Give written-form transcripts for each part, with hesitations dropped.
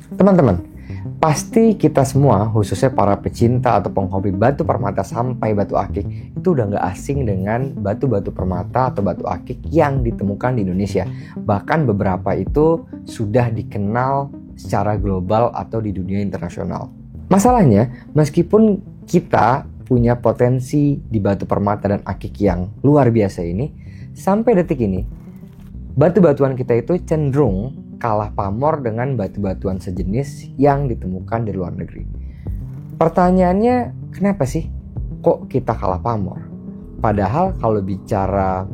Teman-teman, pasti kita semua, khususnya para pecinta atau penghobi batu permata sampai batu akik, itu udah gak asing dengan batu-batu permata atau batu akik yang ditemukan di Indonesia. Bahkan beberapa itu sudah dikenal secara global atau di dunia internasional. Masalahnya, meskipun kita punya potensi di batu permata dan akik yang luar biasa ini, sampai detik ini, batu-batuan kita itu cenderung kalah pamor dengan batu-batuan sejenis yang ditemukan di luar negeri. Pertanyaannya, kenapa sih kok kita kalah pamor? Padahal kalau bicara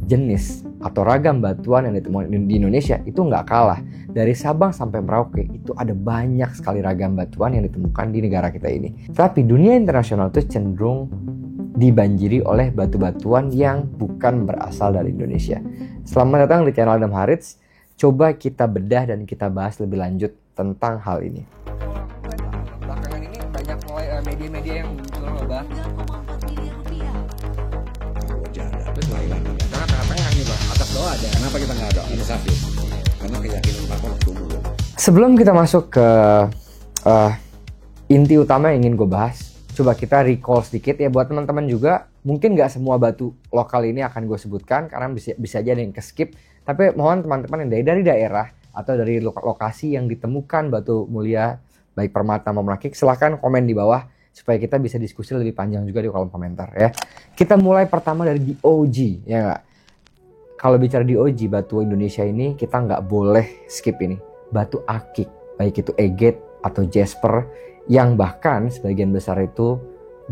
jenis atau ragam batuan yang ditemukan di Indonesia itu nggak kalah. Dari Sabang sampai Merauke itu ada banyak sekali ragam batuan yang ditemukan di negara kita ini. Tapi dunia internasional itu cenderung dibanjiri oleh batu-batuan yang bukan berasal dari Indonesia. Selamat datang di channel Adam Harits. Coba kita bedah dan kita bahas lebih lanjut tentang hal ini. Belakangan ini banyak mulai media-media yang muncul ngebahas 3,4 miliar rupiah. betul. Karena tengah-tengah nih bang, atas bawah ada. Kenapa kita nggak ada insafir? Karena keyakinan Bapak waktu dulu. Sebelum kita masuk ke inti utama yang ingin gue bahas, coba kita recall sedikit ya buat teman-teman juga. Mungkin nggak semua batu lokal ini akan gue sebutkan karena bisa aja ada yang ke-skip. Tapi mohon teman-teman yang dari daerah atau dari lokasi yang ditemukan batu mulia baik permata maupun akik, silahkan komen di bawah supaya kita bisa diskusi lebih panjang juga di kolom komentar ya. Kita mulai pertama dari DOG ya nggak? Kalau bicara DOG batu Indonesia ini kita nggak boleh skip ini. Batu akik, baik itu agate atau jasper yang bahkan sebagian besar itu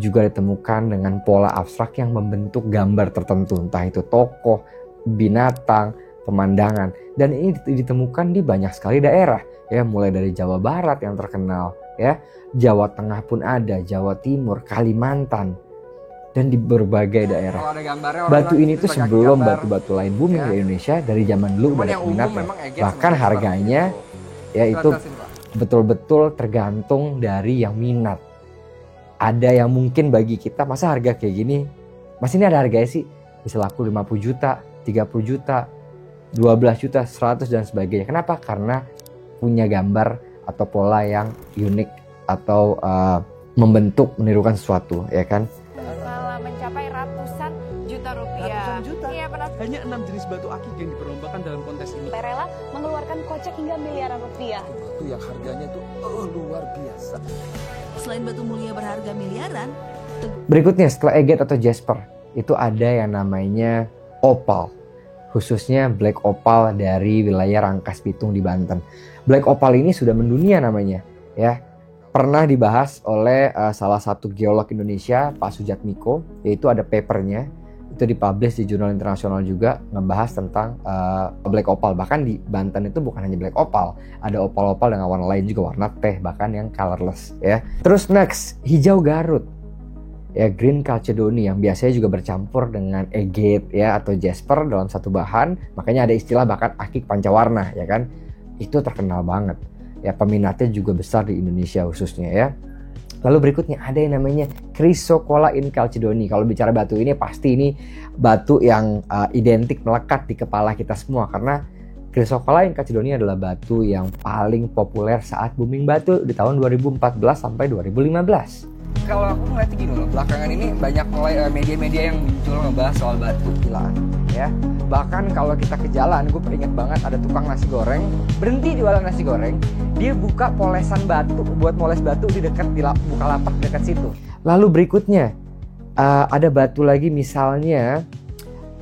juga ditemukan dengan pola abstrak yang membentuk gambar tertentu, entah itu tokoh, binatang, pemandangan, dan ini ditemukan di banyak sekali daerah ya, mulai dari Jawa Barat yang terkenal ya, Jawa Tengah pun ada, Jawa Timur, Kalimantan, dan di berbagai daerah. Kalau ada gambarnya, Batu ini tuh pakai sebelum gambar. batu-batu lain booming Ya. di Indonesia dari zaman dulu Cuman udah ada yang umum peminatnya. memang agate Bahkan sama harganya jasper. ya itu Jelasin, Pak. betul-betul tergantung dari yang minat. Ada yang mungkin bagi kita masa harga kayak gini, mas ini ada harganya sih, bisa laku 50 juta, 30 juta, 12 juta, 100 dan sebagainya. Kenapa? Karena punya gambar atau pola yang unik atau membentuk, menirukan sesuatu, ya kan? Malah mencapai ratusan juta rupiah. Ratusan juta? Iya, pernah Hanya 6 jenis batu akik yang diperlombakan dalam kontes ini. Rela mengeluarkan kocek hingga miliaran rupiah. Batu yang harganya tuh luar biasa. Selain batu mulia berharga miliaran, Berikutnya setelah agate atau jasper, itu ada yang namanya opal. Khususnya black opal dari wilayah Rangkas Bitung di Banten. Black opal ini sudah mendunia namanya ya. Pernah dibahas oleh salah satu geolog Indonesia, Pak Sujatmiko, yaitu ada papernya, itu dipublish di jurnal internasional juga ngebahas tentang black opal. Bahkan di Banten itu bukan hanya black opal, ada opal-opal dengan warna lain juga, warna teh bahkan yang colorless ya. Terus next, hijau Garut. Ya, green chalcedony yang biasanya juga bercampur dengan agate ya atau jasper dalam satu bahan, makanya ada istilah bahkan akik pancawarna ya kan. Itu terkenal banget. Ya, peminatnya juga besar di Indonesia khususnya ya. Lalu berikutnya ada yang namanya chrysocolla in chalcedony. Kalau bicara batu ini pasti ini batu yang identik melekat di kepala kita semua karena chrysocolla in chalcedony adalah batu yang paling populer saat booming batu di tahun 2014 sampai 2015. Kalau aku ngeliat gini loh, belakangan ini banyak mulai media-media yang muncul ngebahas soal batu Gilaan ya. Bahkan kalau kita ke jalan, gue inget banget ada tukang nasi goreng berhenti jualan nasi goreng, dia buka polesan batu buat moles batu di dekat Bukalapak dekat situ. Lalu berikutnya ada batu lagi misalnya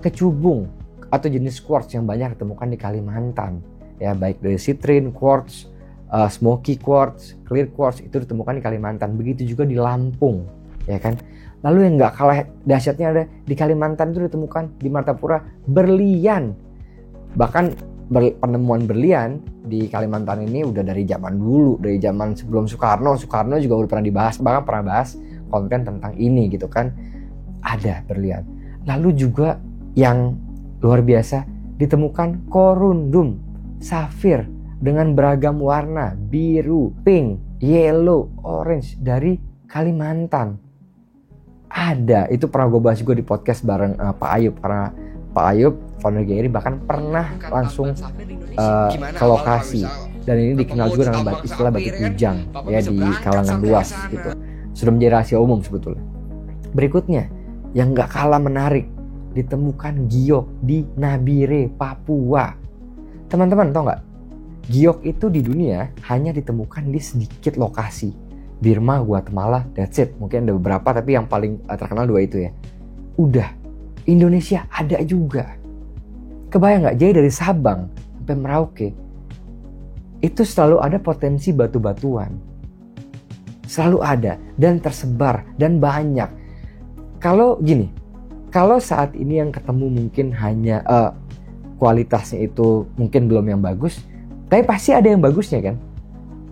kecubung atau jenis quartz yang banyak ditemukan di Kalimantan ya, baik dari citrine quartz, smoky quartz, clear quartz itu ditemukan di Kalimantan. Begitu juga di Lampung, ya kan. Lalu yang nggak kalah dahsyatnya ada di Kalimantan itu ditemukan di Martapura berlian. Bahkan penemuan berlian di Kalimantan ini udah dari zaman dulu, dari zaman sebelum Soekarno. Soekarno juga udah pernah dibahas, bahkan pernah bahas konten tentang ini gitu kan. Ada berlian. Lalu juga yang luar biasa ditemukan korundum, safir dengan beragam warna, biru, pink, yellow, orange dari Kalimantan. Ada, itu pernah gue bahas juga di podcast bareng Pak Ayub, karena Pak Ayub, founder GRI bahkan pernah langsung ke lokasi Dan ini dikenal juga dengan istilah batu tujang ya di kalangan luas gitu. Sudah menjadi rahasia umum sebetulnya. Berikutnya, yang gak kalah menarik, ditemukan giok di Nabire, Papua. Teman-teman tau gak? Giok itu di dunia hanya ditemukan di sedikit lokasi. Birma, Guatemala, that's it. Mungkin ada beberapa tapi yang paling terkenal 2 itu ya. Udah, Indonesia ada juga. Kebayang gak? Jadi dari Sabang sampai Merauke itu selalu ada potensi batu-batuan. Selalu ada dan tersebar dan banyak. Kalau gini, kalau saat ini yang ketemu mungkin hanya kualitasnya itu mungkin belum yang bagus, tapi pasti ada yang bagusnya kan.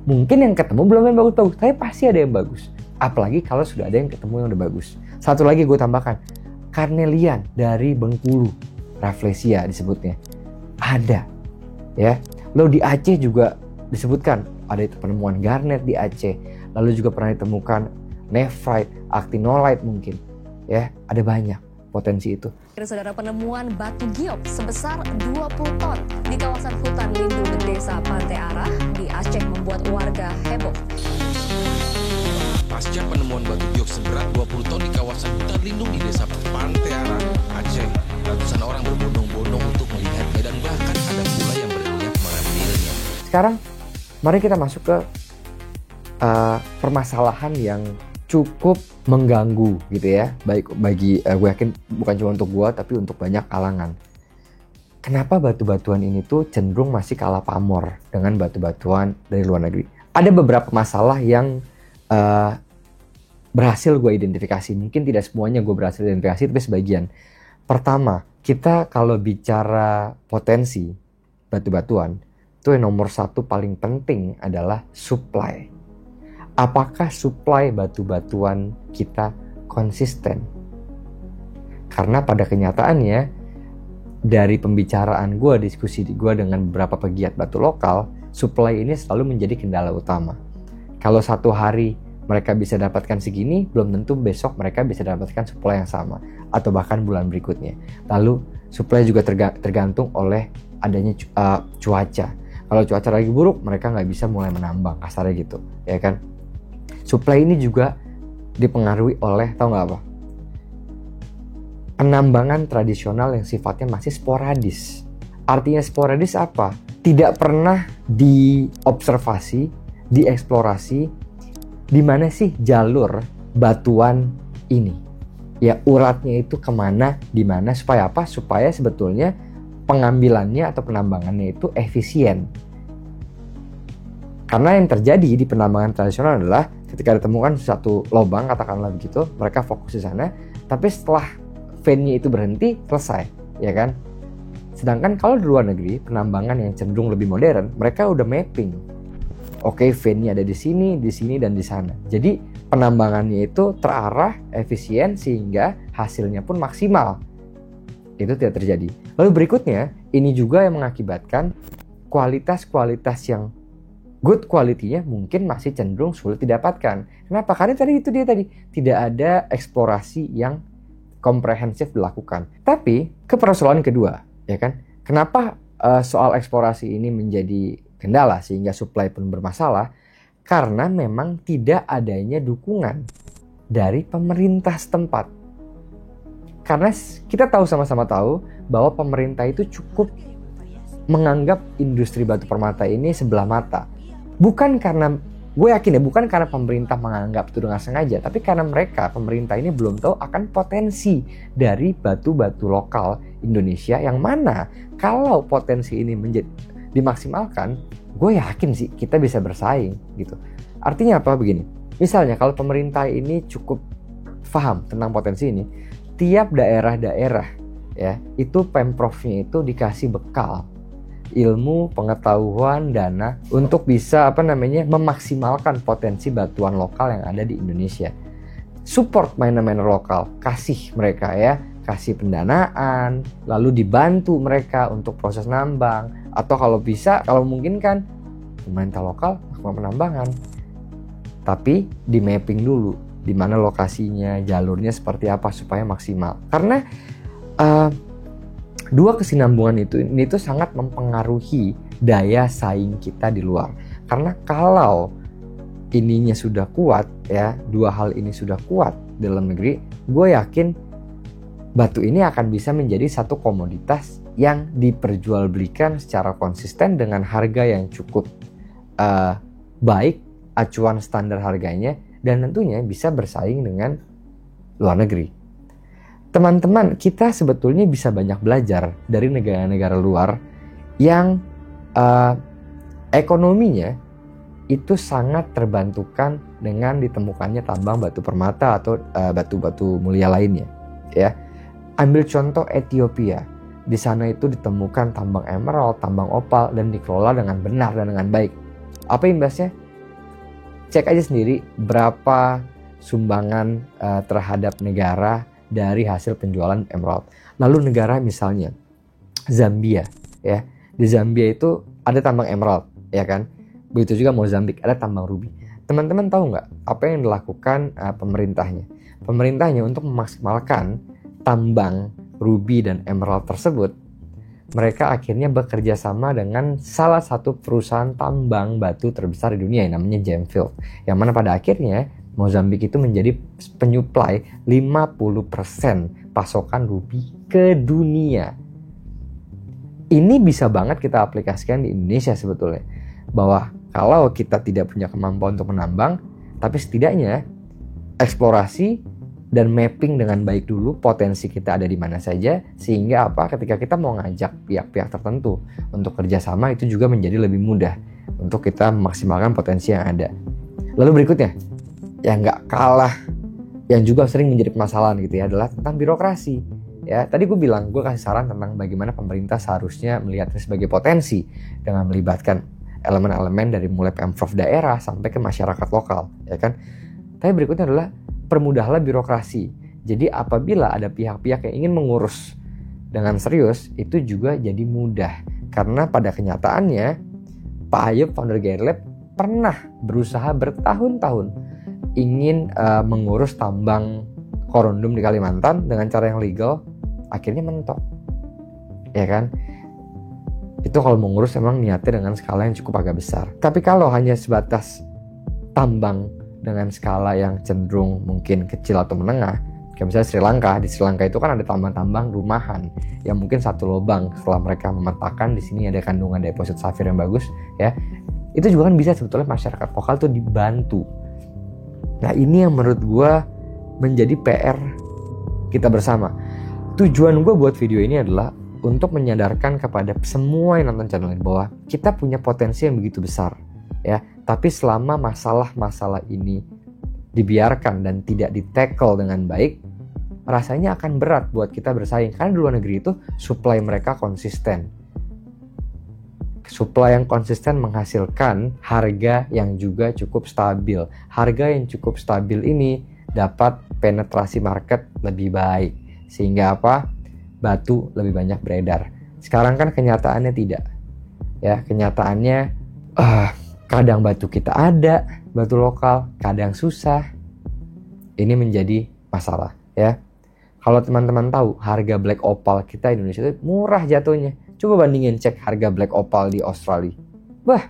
Mungkin yang ketemu belum yang bagus-bagus, tapi pasti ada yang bagus. Apalagi kalau sudah ada yang ketemu yang udah bagus. Satu lagi gue tambahkan, Carnelian dari Bengkulu, Rafflesia disebutnya, ada ya. Lalu di Aceh juga disebutkan ada penemuan garnet di Aceh. Lalu juga pernah ditemukan nephrite, actinolite mungkin ya, ada banyak potensi itu. Saudara, penemuan batu giok sebesar 20 ton di kawasan hutan lindung desa Pantai Arah di Aceh membuat warga heboh. Pasca penemuan batu giok seberat 20 ton di kawasan hutan lindung di desa Pantai Arah, Aceh, ratusan orang berbondong-bondong untuk melihatnya dan bahkan ada pula yang berniat mengambilnya. Sekarang mari kita masuk ke permasalahan yang cukup mengganggu gitu ya, baik bagi gue yakin bukan cuma untuk gue tapi untuk banyak kalangan. Kenapa batu-batuan ini tuh cenderung masih kalah pamor dengan batu-batuan dari luar negeri? Ada beberapa masalah yang berhasil gue identifikasi. Mungkin tidak semuanya gue berhasil identifikasi, tapi sebagian. Pertama, kita kalau bicara potensi batu-batuan, itu yang nomor 1 paling penting adalah supply. Apakah supply batu-batuan kita konsisten? Karena pada kenyataannya, dari pembicaraan gue, diskusi gue dengan beberapa pegiat batu lokal, supply ini selalu menjadi kendala utama. Kalau satu hari mereka bisa dapatkan segini, belum tentu besok mereka bisa dapatkan supply yang sama. Atau bahkan bulan berikutnya. Lalu supply juga tergantung oleh adanya cuaca. Kalau cuaca lagi buruk, mereka nggak bisa mulai menambang, kasarnya gitu, ya kan? Supply ini juga dipengaruhi oleh, tahu nggak apa? Penambangan tradisional yang sifatnya masih sporadis. Artinya sporadis apa? Tidak pernah diobservasi, dieksplorasi, di mana sih jalur batuan ini? Ya uratnya itu kemana, di mana, supaya apa? Supaya sebetulnya pengambilannya atau penambangannya itu efisien. Karena yang terjadi di penambangan tradisional adalah ketika ditemukan satu lubang, katakanlah begitu, mereka fokus di sana, tapi setelah vein-nya itu berhenti, selesai, ya kan? Sedangkan kalau di luar negeri, penambangan yang cenderung lebih modern, mereka udah mapping. Oke, vein-nya ada di sini, dan di sana. Jadi penambangannya itu terarah, efisien, sehingga hasilnya pun maksimal. Itu tidak terjadi. Lalu berikutnya, ini juga yang mengakibatkan kualitas-kualitas yang good quality-nya mungkin masih cenderung sulit didapatkan. Kenapa? Karena tadi tidak ada eksplorasi yang komprehensif dilakukan. Tapi ke persoalan kedua, ya kan? Kenapa soal eksplorasi ini menjadi kendala sehingga supply pun bermasalah? Karena memang tidak adanya dukungan dari pemerintah setempat. Karena kita sama-sama tahu bahwa pemerintah itu cukup menganggap industri batu permata ini sebelah mata. Bukan karena, gue yakin ya, bukan karena pemerintah menganggap itu dengan sengaja, tapi karena pemerintah ini belum tahu akan potensi dari batu-batu lokal Indonesia, yang mana kalau potensi ini dimaksimalkan, gue yakin sih kita bisa bersaing gitu. Artinya apa? Begini, misalnya kalau pemerintah ini cukup paham tentang potensi ini, tiap daerah-daerah ya, itu pemprovnya itu dikasih bekal ilmu, pengetahuan, dana untuk bisa memaksimalkan potensi batuan lokal yang ada di Indonesia. Support miner-miner lokal, kasih mereka ya, kasih pendanaan, lalu dibantu mereka untuk proses nambang, atau kalau bisa, kalau mungkin kan pemerintah lokal melakukan penambangan, tapi di mapping dulu di mana lokasinya, jalurnya seperti apa supaya maksimal. Karena dua kesinambungan ini sangat mempengaruhi daya saing kita di luar. Karena kalau ininya sudah kuat ya, dua hal ini sudah kuat dalam negeri, gue yakin batu ini akan bisa menjadi satu komoditas yang diperjualbelikan secara konsisten dengan harga yang cukup baik, acuan standar harganya, dan tentunya bisa bersaing dengan luar negeri. Teman-teman, kita sebetulnya bisa banyak belajar dari negara-negara luar yang ekonominya itu sangat terbantukan dengan ditemukannya tambang batu permata atau batu-batu mulia lainnya. Ya, ambil contoh Ethiopia. Di sana itu ditemukan tambang emerald, tambang opal, dan dikelola dengan benar dan dengan baik. Apa imbasnya? Cek aja sendiri berapa sumbangan terhadap negara dari hasil penjualan emerald. Lalu negara misalnya Zambia, ya, di Zambia itu ada tambang emerald, ya kan? Begitu juga Mozambik, ada tambang ruby. Teman-teman tahu nggak apa yang dilakukan pemerintahnya? Pemerintahnya untuk memaksimalkan tambang ruby dan emerald tersebut, mereka akhirnya bekerja sama dengan salah satu perusahaan tambang batu terbesar di dunia yang namanya Gemfield. Yang mana pada akhirnya Mozambik itu menjadi penyuplai 50% pasokan ruby ke dunia. Ini bisa banget kita aplikasikan di Indonesia sebetulnya. Bahwa kalau kita tidak punya kemampuan untuk menambang, tapi setidaknya eksplorasi dan mapping dengan baik dulu potensi kita ada di mana saja, sehingga apa, ketika kita mau ngajak pihak-pihak tertentu untuk kerjasama itu juga menjadi lebih mudah untuk kita memaksimalkan potensi yang ada. Lalu berikutnya, yang nggak kalah, yang juga sering menjadi permasalahan gitu ya, adalah tentang birokrasi. Ya, tadi gue bilang, gue kasih saran tentang bagaimana pemerintah seharusnya melihatnya sebagai potensi dengan melibatkan elemen-elemen dari mulai pemprov daerah sampai ke masyarakat lokal, ya kan? Tapi berikutnya adalah permudahlah birokrasi. Jadi apabila ada pihak-pihak yang ingin mengurus dengan serius, itu juga jadi mudah. Karena pada kenyataannya, Pak Ayub, founder Gairlab, pernah berusaha bertahun-tahun ingin mengurus tambang korundum di Kalimantan dengan cara yang legal, akhirnya mentok, ya kan? Itu kalau mengurus emang niatnya dengan skala yang cukup agak besar. Tapi kalau hanya sebatas tambang dengan skala yang cenderung mungkin kecil atau menengah, kayak misalnya Sri Lanka. Di Sri Lanka itu kan ada tambang-tambang rumahan yang mungkin satu lubang setelah mereka memetakan di sini ada kandungan deposit safir yang bagus, ya. Itu juga kan bisa sebetulnya masyarakat lokal tuh dibantu. Nah, ini yang menurut gue menjadi PR kita bersama. Tujuan gue buat video ini adalah untuk menyadarkan kepada semua yang nonton channel ini bahwa kita punya potensi yang begitu besar, ya. Tapi selama masalah-masalah ini dibiarkan dan tidak di-tackle dengan baik, rasanya akan berat buat kita bersaing. Karena di luar negeri itu supply mereka konsisten. Supply yang konsisten menghasilkan harga yang juga cukup stabil. Harga yang cukup stabil ini dapat penetrasi market lebih baik. Sehingga apa? Batu lebih banyak beredar. Sekarang kan kenyataannya tidak. Ya, kenyataannya kadang batu kita ada, batu lokal, kadang susah. Ini menjadi masalah, ya. Kalau teman-teman tahu harga black opal kita di Indonesia itu murah jatuhnya. Coba bandingin cek harga black opal di Australia. Wah,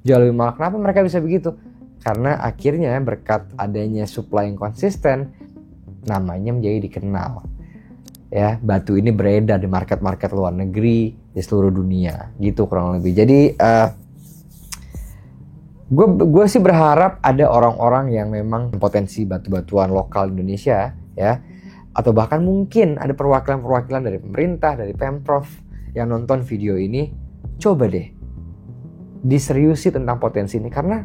jauh lebih mahal. Kenapa mereka bisa begitu? Karena akhirnya berkat adanya supply yang konsisten, namanya menjadi dikenal. Ya, batu ini beredar di market-market luar negeri, di seluruh dunia, gitu kurang lebih. Jadi gue sih berharap ada orang-orang yang memang potensi batu-batuan lokal Indonesia, ya, atau bahkan mungkin ada perwakilan-perwakilan dari pemerintah, dari pemprov yang nonton video ini, coba deh diseriusi tentang potensi ini. Karena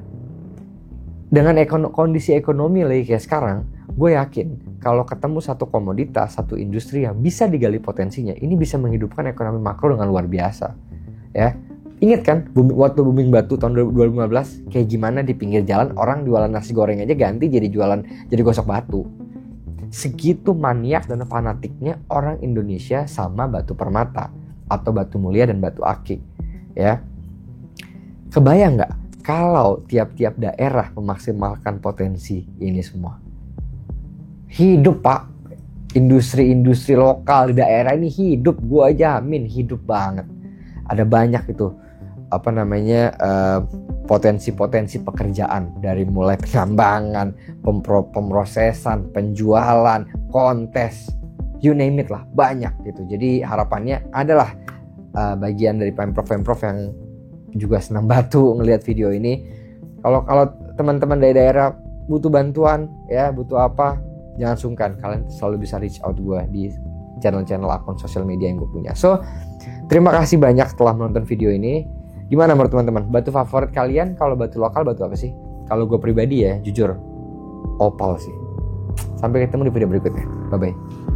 dengan kondisi ekonomi lagi kayak sekarang, gue yakin kalau ketemu satu komoditas, satu industri yang bisa digali potensinya, ini bisa menghidupkan ekonomi makro dengan luar biasa, ya. Ingat kan waktu booming batu tahun 2015 kayak gimana di pinggir jalan orang jualan nasi goreng aja ganti jadi gosok batu. Segitu maniak dan fanatiknya orang Indonesia sama batu permata atau batu mulia dan batu akik, ya. Kebayang nggak kalau tiap-tiap daerah memaksimalkan potensi ini semua? Hidup, Pak. Industri-industri lokal di daerah ini hidup, gua jamin hidup banget. Ada banyak itu potensi-potensi pekerjaan, dari mulai penambangan, pemrosesan, penjualan, kontes, you name it lah, banyak gitu. Jadi harapannya adalah bagian dari pemprov yang juga senang batu ngelihat video ini. Kalau teman-teman dari daerah butuh bantuan ya, butuh apa, jangan sungkan, kalian selalu bisa reach out gue di channel-channel akun sosial media yang gue punya. So, terima kasih banyak telah menonton video ini. Gimana menurut teman-teman? Batu favorit kalian kalau batu lokal batu apa sih? Kalau gue pribadi ya, jujur opal sih. Sampai ketemu di video berikutnya. Bye-bye.